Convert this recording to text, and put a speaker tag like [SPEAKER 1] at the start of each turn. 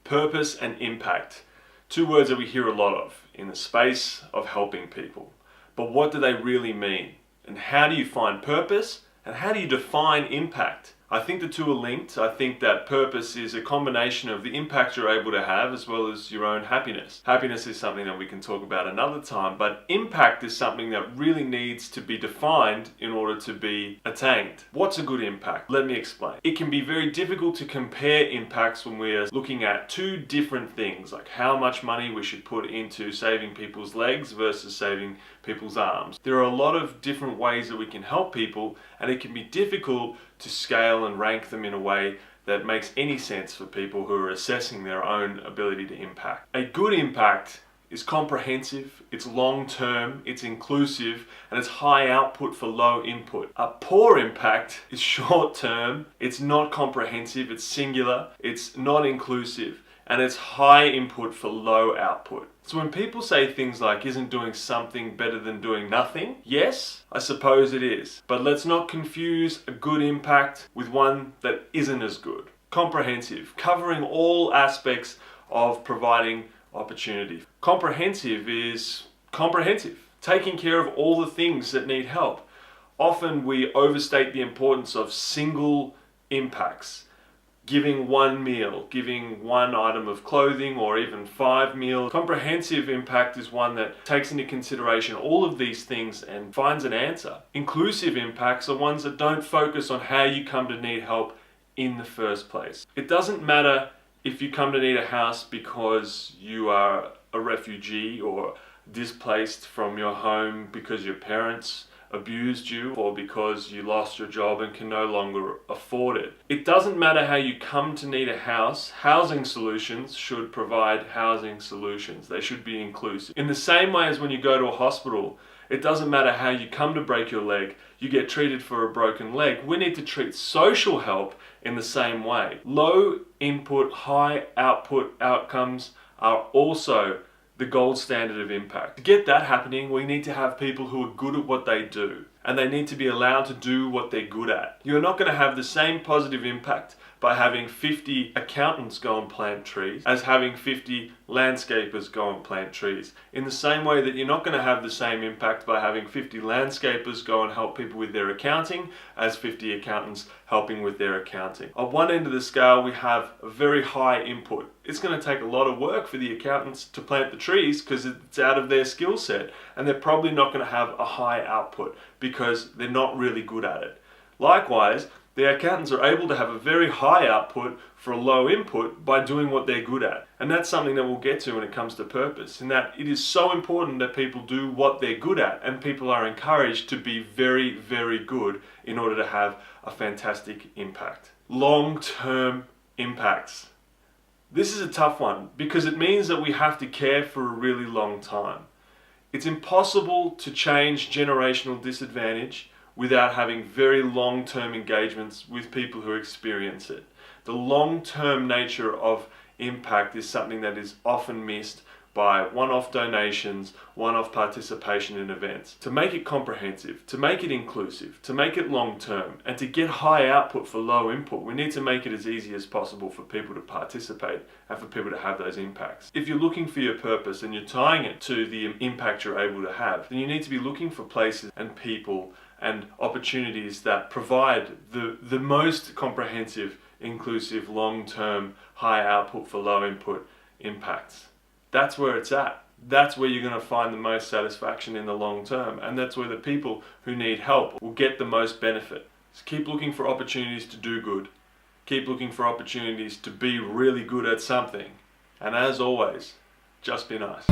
[SPEAKER 1] Purpose and impact. Two words that we hear a lot of in the space of helping people. But what do they really mean? And how do you find purpose? And how do you define impact? I think the two are linked. I think that purpose is a combination of the impact you're able to have as well as your own happiness. Happiness is something that we can talk about another time, but impact is something that really needs to be defined in order to be attained. What's a good impact? Let me explain. It can be very difficult to compare impacts when we're looking at two different things, like how much money we should put into saving people's legs versus saving people's arms. There are a lot of different ways that we can help people, and it can be difficult to scale and rank them in a way that makes any sense for people who are assessing their own ability to impact. A good impact is comprehensive, it's long-term, it's inclusive, and it's high output for low input. A poor impact is short-term, it's not comprehensive, it's singular, it's not inclusive, and it's high input for low output. So when people say things like, isn't doing something better than doing nothing? Yes, I suppose it is. But let's not confuse a good impact with one that isn't as good. Comprehensive, covering all aspects of providing opportunity. Comprehensive is comprehensive, taking care of all the things that need help. Often we overstate the importance of single impacts. Giving one meal, giving one item of clothing, or even 5 meals. Comprehensive impact is one that takes into consideration all of these things and finds an answer. Inclusive impacts are ones that don't focus on how you come to need help in the first place. It doesn't matter if you come to need a house because you are a refugee or displaced from your home because your parents abused you, or because you lost your job and can no longer afford it. It doesn't matter how you come to need a house. Housing solutions should provide housing solutions. They should be inclusive. In the same way as when you go to a hospital, it doesn't matter how you come to break your leg, you get treated for a broken leg. We need to treat social help in the same way. Low input, high output outcomes are also the gold standard of impact. To get that happening, we need to have people who are good at what they do, and they need to be allowed to do what they're good at. You're not going to have the same positive impact by having 50 accountants go and plant trees as having 50 landscapers go and plant trees. In the same way that you're not going to have the same impact by having 50 landscapers go and help people with their accounting as 50 accountants helping with their accounting. On one end of the scale, we have a very high input. It's going to take a lot of work for the accountants to plant the trees because it's out of their skill set, and they're probably not going to have a high output because they're not really good at it. Likewise, the accountants are able to have a very high output for a low input by doing what they're good at. And that's something that we'll get to when it comes to purpose, in that it is so important that people do what they're good at, and people are encouraged to be very, very good in order to have a fantastic impact. Long-term impacts. This is a tough one because it means that we have to care for a really long time. It's impossible to change generational disadvantage without having very long-term engagements with people who experience it. The long-term nature of impact is something that is often missed by one-off donations, one-off participation in events. To make it comprehensive, to make it inclusive, to make it long-term, and to get high output for low input, we need to make it as easy as possible for people to participate and for people to have those impacts. If you're looking for your purpose and you're tying it to the impact you're able to have, then you need to be looking for places and people and opportunities that provide the most comprehensive, inclusive, long-term, high output for low input impacts. That's where it's at. That's where you're going to find the most satisfaction in the long term, and that's where the people who need help will get the most benefit. So keep looking for opportunities to do good. Keep looking for opportunities to be really good at something. And as always, just be nice.